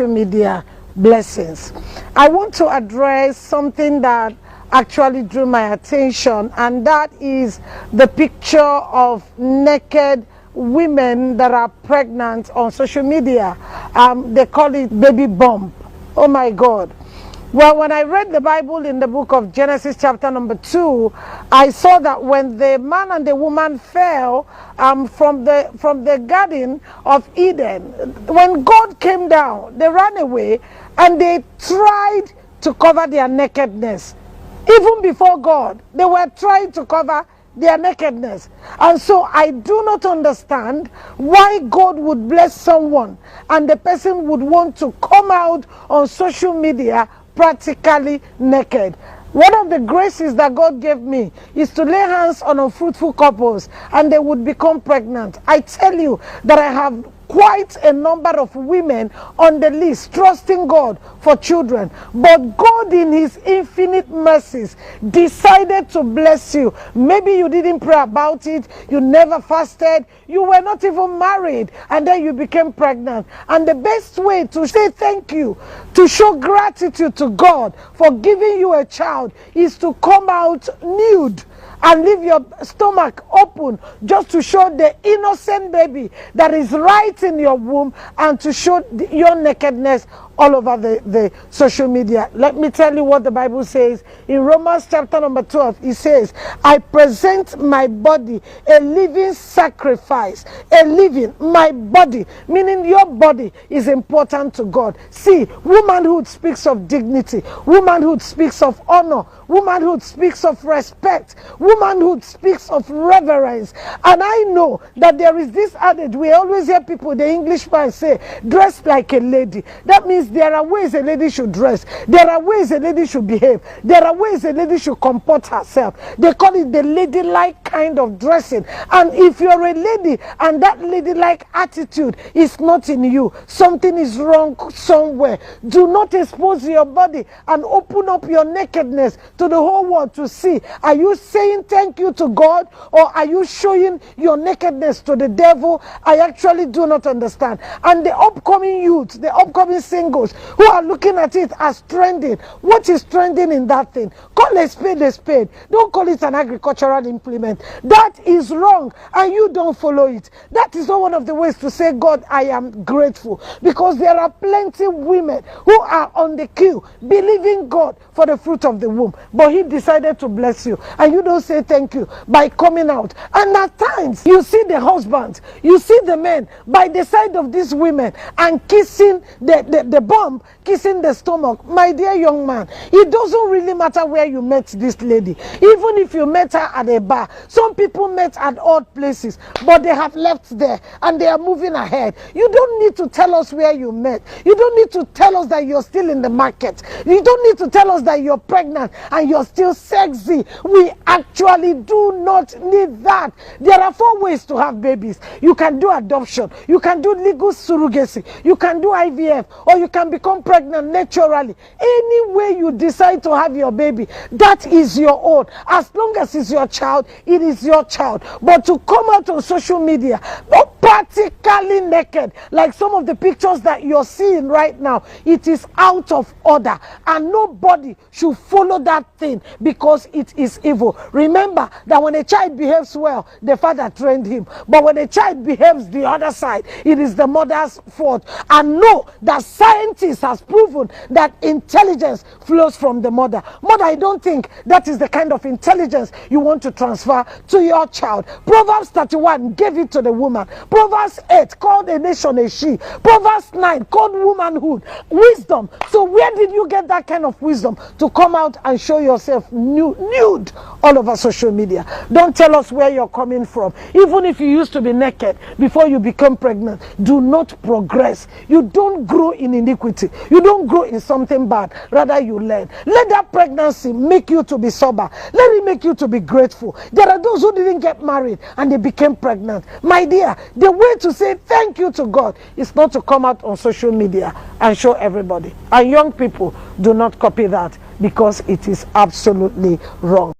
social media blessings. I want to address something that actually drew my attention, and that is the picture of naked women that are pregnant on social media. They call it baby bump. Oh my God. Well, when I read the Bible in the book of Genesis chapter number 2, I saw that when the man and the woman fell from the garden of Eden, when God came down, they ran away and they tried to cover their nakedness. Even before God, they were trying to cover their nakedness. And so I do not understand why God would bless someone and the person would want to come out on social media practically naked. One of the graces that God gave me is to lay hands on unfruitful couples and they would become pregnant. I tell you that I have quite a number of women on the list trusting God for children, but God in his infinite mercies decided to bless you. Maybe you didn't pray about it, you never fasted, you were not even married, and then you became pregnant. And the best way to say thank you, to show gratitude to God for giving you a child, is to come out nude and leave your stomach open, just to show the innocent baby that is right in your womb, and to show your nakedness all over the social media. Let me tell you what the Bible says in Romans chapter number 12. It says, I present my body a living sacrifice. A living, my body, meaning your body is important to God. See, womanhood speaks of dignity, womanhood speaks of honor, womanhood speaks of respect, womanhood speaks of reverence. And I know that there is this adage, we always hear people, the Englishman say, dress like a lady. That means there are ways a lady should dress, there are ways a lady should behave, there are ways a lady should comport herself. They call it the ladylike kind of dressing. And if you're a lady and that ladylike attitude is not in you, something is wrong somewhere. Do not expose your body and open up your nakedness to the whole world to see. Are you saying thank you to God, or are you showing your nakedness to the devil? I actually do not understand. And the upcoming youth, the upcoming singles who are looking at it as trending, what is trending in that thing? Call a spade a spade. Don't call it an agricultural implement. That is wrong, and you don't follow it. That is not one of the ways to say, God, I am grateful, because there are plenty of women who are on the queue believing God for the fruit of the womb, but he decided to bless you, and you don't say thank you by coming out. And at times you see the husbands, you see the men by the side of these women and kissing the bump, kissing the stomach. My dear young man, it doesn't really matter where you met this lady. Even if you met her at a bar, some people met at odd places, but they have left there and they are moving ahead. You don't need to tell us where you met. You don't need to tell us that you're still in the market. You don't need to tell us that you're pregnant and you're still sexy. We actually do not need that. There are 4 ways to have babies. You can do adoption, you can do legal surrogacy, you can do IVF, or you can become pregnant naturally. Any way you decide to have your baby, that is your own. As long as it's your child, it is your child. But to come out on social media practically naked, like some of the pictures that you're seeing right now, it is out of order, and nobody should follow that thing because it is evil. Remember that when a child behaves well, the father trained him, but when a child behaves the other side, it is the mother's fault. And know that scientists has proven that intelligence flows from the mother. Mother, I don't think that is the kind of intelligence you want to transfer to your child. Proverbs 31 gave it to the woman. Proverbs 8 called a nation a she. Proverbs 9 called womanhood wisdom. So where did you get that kind of wisdom to come out and show yourself nude all over social media? Don't tell us where you're coming from. Even if you used to be naked before you become pregnant, do not progress. You don't grow in iniquity. You don't grow in something bad. Rather, you learn. Let that pregnancy make you to be sober. Let it make you to be grateful. There are those who didn't get married and they became pregnant. My dear, the way to say thank you to God is not to come out on social media and show everybody. And young people, do not copy that, because it is absolutely wrong.